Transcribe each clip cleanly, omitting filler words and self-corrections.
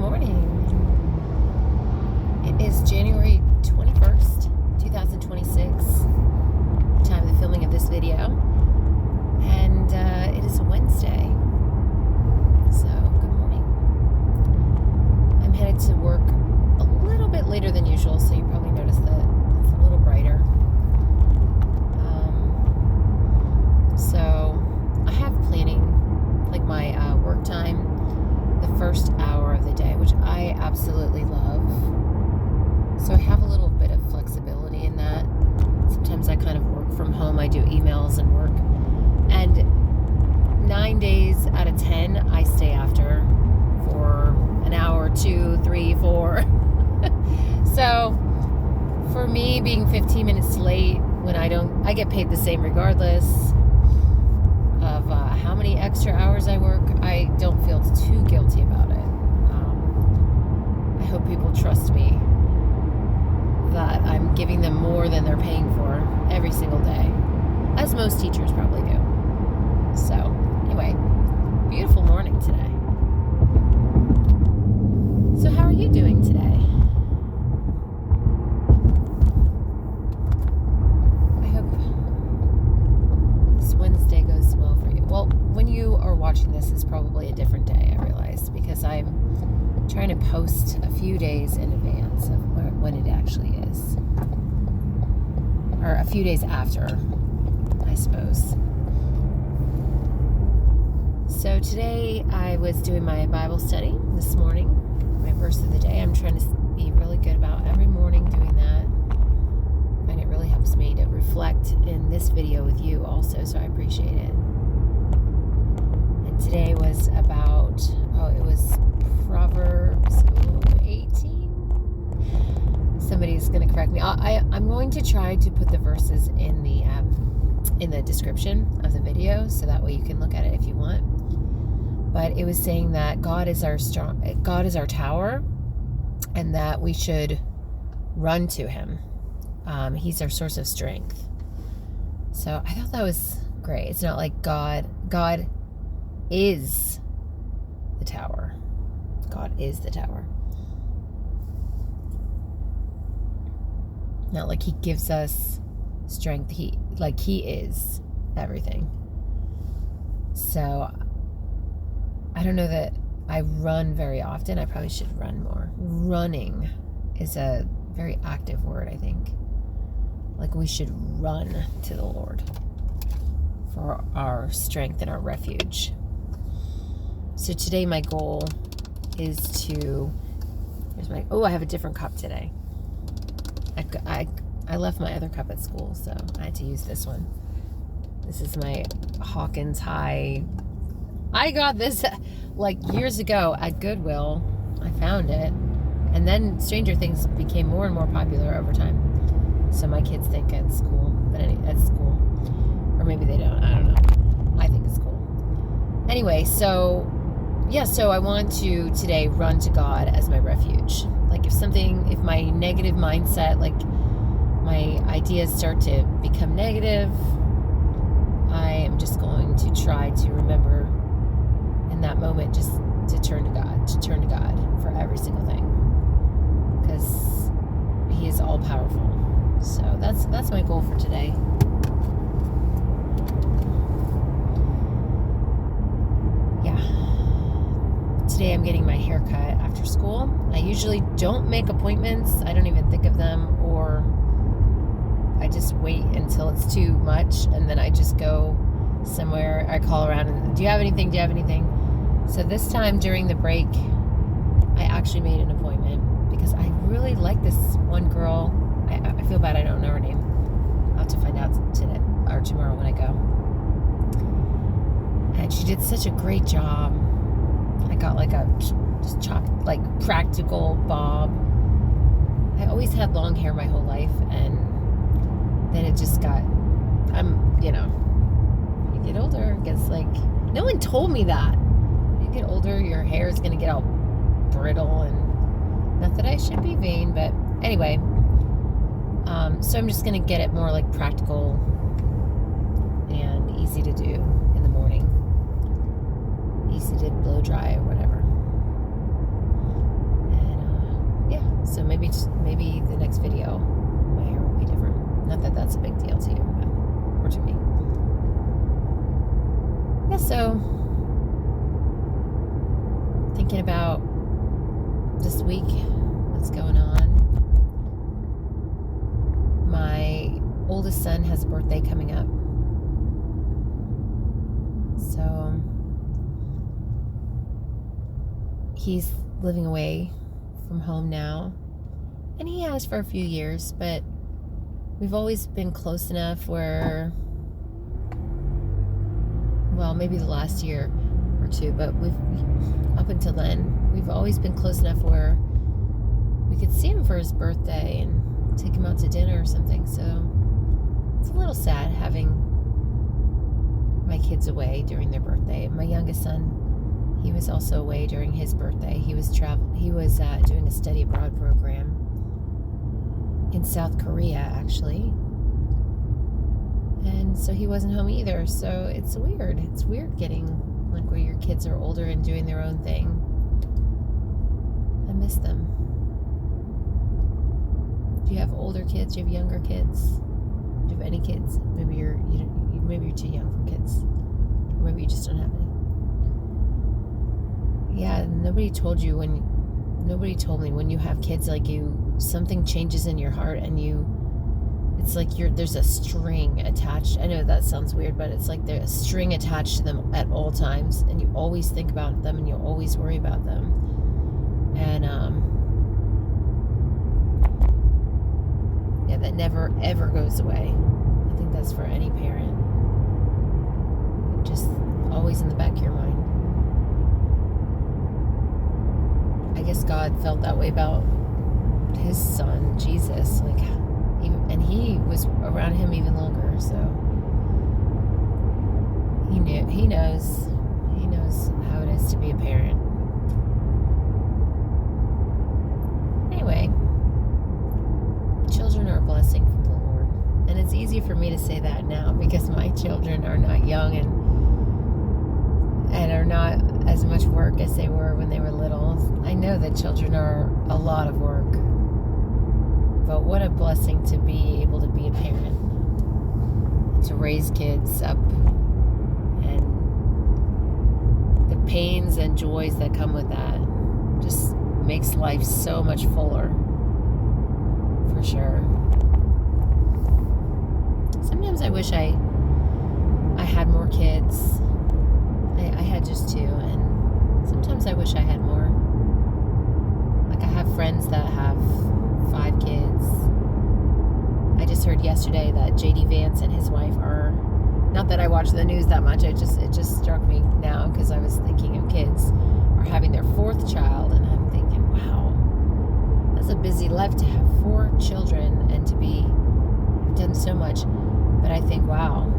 morning. It is January 21st, 2026, the time of the filming of this video, and it is a Wednesday, so good morning. I'm headed to work a little bit later than usual, so you probably noticed that it's a little brighter. So I have planning, like my work time, the first hour of the day, which I absolutely love. So I have a little bit of flexibility in that. Sometimes I kind of work from home. I do emails and work. And 9 days out of 10, I stay after for an hour, 2, 3, 4. So for me, being 15 minutes late when I get paid the same regardless of how many extra hours I work. I don't feel too guilty about it. I hope people trust me that I'm giving them more than they're paying for every single day, as most teachers probably do. So anyway, beautiful morning today. So how are you doing today? Wednesday goes well for you. Well, when you are watching this, it's probably a different day, I realize, because I'm trying to post a few days in advance of when it actually is. Or a few days after, I suppose. So today I was doing my Bible study this morning, my verse of the day. I'm trying to be really good about every morning doing that. And it really helps me to reflect in this video with you also, so I appreciate it. And today was about, it was Proverbs 18. Somebody's going to correct me. I'm going to try to put the verses in the description of the video, so that way you can look at it if you want. But it was saying that God is our tower, and that we should run to Him. He's our source of strength. So I thought that was great. It's not like God is the tower. God is the tower. Not like He gives us strength. He is everything. So I don't know that I run very often. I probably should run more. Running is a very active word, I think. Like we should run to the Lord for our strength and our refuge. So today my goal is to, I have a different cup today. I left my other cup at school, so I had to use this one. This is my Hawkins High. I got this like years ago at Goodwill. I found it. And then Stranger Things became more and more popular over time. So my kids think it's cool. But it's cool. Or maybe they don't. I don't know. I think it's cool. Anyway, so I want to today run to God as my refuge. Like if my negative mindset, like my ideas start to become negative, I am just going to try to remember in that moment just to turn to God for every single thing. Because He is all powerful. So that's my goal for today. Yeah. Today I'm getting my hair cut after school. I usually don't make appointments. I don't even think of them, or I just wait until it's too much and then I just go somewhere. I call around and, do you have anything? So this time during the break, I actually made an appointment because I really like this one girl. I feel bad I don't know her name. I'll have to find out today or tomorrow when I go. And she did such a great job. I got like a just chopped, like practical bob. I always had long hair my whole life, and then it just got, you get older, it gets like, no one told me that. You get older, your hair is going to get all brittle, and not that I should be vain, but anyway. So I'm just going to get it more like practical and easy to do in the morning. Easy to blow dry or whatever. maybe the next video, my hair will be different. Not that that's a big deal to you, or to me. Yeah, so thinking about this week, what's going on. My oldest son has a birthday coming up. So he's living away from home now. And he has for a few years, but we've always been close enough where, well, maybe the last year or two, but up until then, we've always been close enough where we could see him for his birthday and take him out to dinner or something. So it's a little sad having my kids away during their birthday. My youngest son, he was also away during his birthday. He was doing a study abroad program in South Korea, actually. And so he wasn't home either. So it's weird. It's weird getting like where your kids are older and doing their own thing. I miss them. Do you have older kids? Do you have younger kids? Do you have any kids? Maybe you're too young for kids. Or maybe you just don't have any. Yeah, nobody told me when you have kids, like something changes in your heart and it's like there's a string attached. I know that sounds weird, but it's like there's a string attached to them at all times, and you always think about them and you always worry about them. And yeah, that never ever goes away. I think that's for any parent. Just always in the back of your mind. I guess God felt that way about his son, Jesus. And he was around him even longer, so he knows how it is to be a parent. Anyway, children are a blessing from the Lord, and it's easy for me to say that now because my children are not young and are not as much work as they were when they were little. I know that children are a lot of work. But what a blessing to be able to be a parent, to raise kids up, and the pains and joys that come with that just makes life so much fuller, for sure. Sometimes I wish I had more kids. I had just two, and sometimes I wish I had more. Like I have friends that have 5 kids. I just heard yesterday that J.D. Vance and his wife are, not that I watch the news that much, it just struck me now because I was thinking of kids, are having their 4th child, and I'm thinking, wow, that's a busy life to have 4 children and to be done so much. But I think, wow,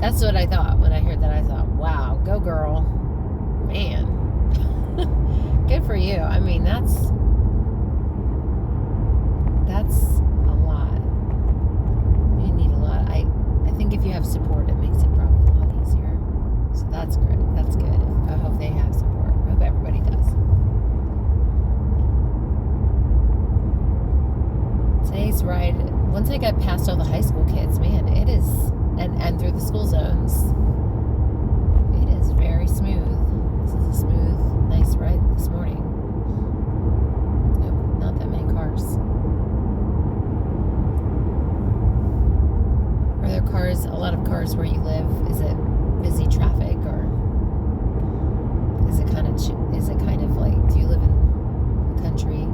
that's what I thought when I heard that. I thought, wow, go girl, man. Good for you. I mean, that's a lot. You need a lot. I think if you have support, it makes it probably a lot easier. So that's great. That's good. I hope they have support. I hope everybody does. Today's ride, once I got past all the high school kids, man, it is, and through the school zones, it is very smooth. This is a smooth, nice ride this morning. Nope, not that many cars. Are there cars, a lot of cars where you live? Is it busy traffic, or is it kind of like, do you live in the country?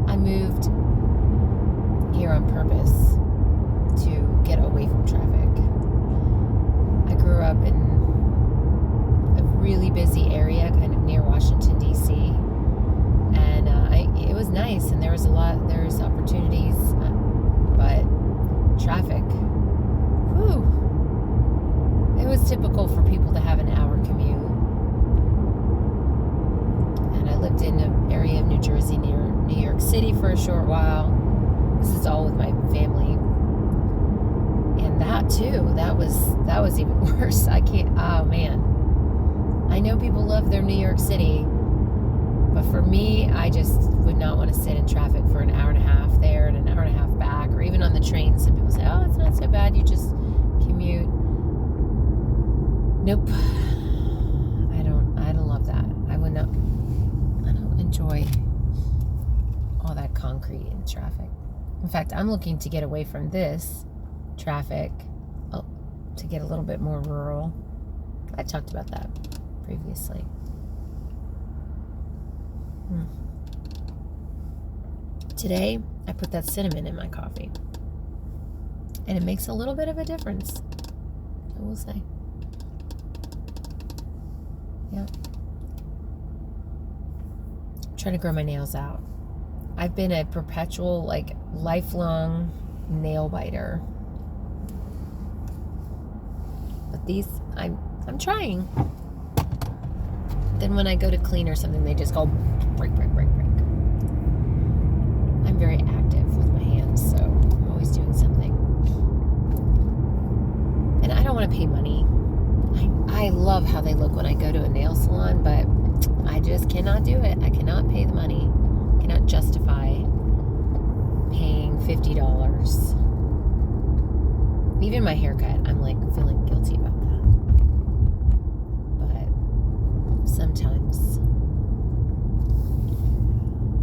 I moved here on purpose to get away from traffic. I grew up in a really busy area, kind of near Washington, D.C., and it was nice, and there's opportunities, but traffic, whew, it was typical for people to have an hour commute. And I lived in an area of New Jersey near New York City for a short while. This is all with my family, and that too, that was even worse. I can't, oh man, I know people love their New York City, But for me, I just would not want to sit in traffic for an hour and a half there and an hour and a half back, or even on the train. Some people say, oh, it's not so bad, you just commute. Nope. I don't love that. I don't enjoy all that concrete and traffic. In fact, I'm looking to get away from this traffic to get a little bit more rural. I talked about that previously. Today, I put that cinnamon in my coffee. And it makes a little bit of a difference, I will say. Yeah. I'm trying to grow my nails out. I've been a perpetual, lifelong nail biter. But these, I'm trying. Then when I go to clean or something, they just go break. I'm very active with my hands, so I'm always doing something. And I don't want to pay money. I love how they look when I go to a nail salon, but I just cannot do it. I cannot pay the money. I cannot justify paying $50. Even my haircut, I'm feeling guilty about that. But sometimes.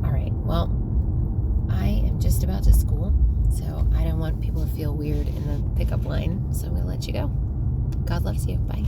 All right, well, I am just about to school, so I don't want people to feel weird in the pickup line, so I'm going to let you go. God loves you. Bye.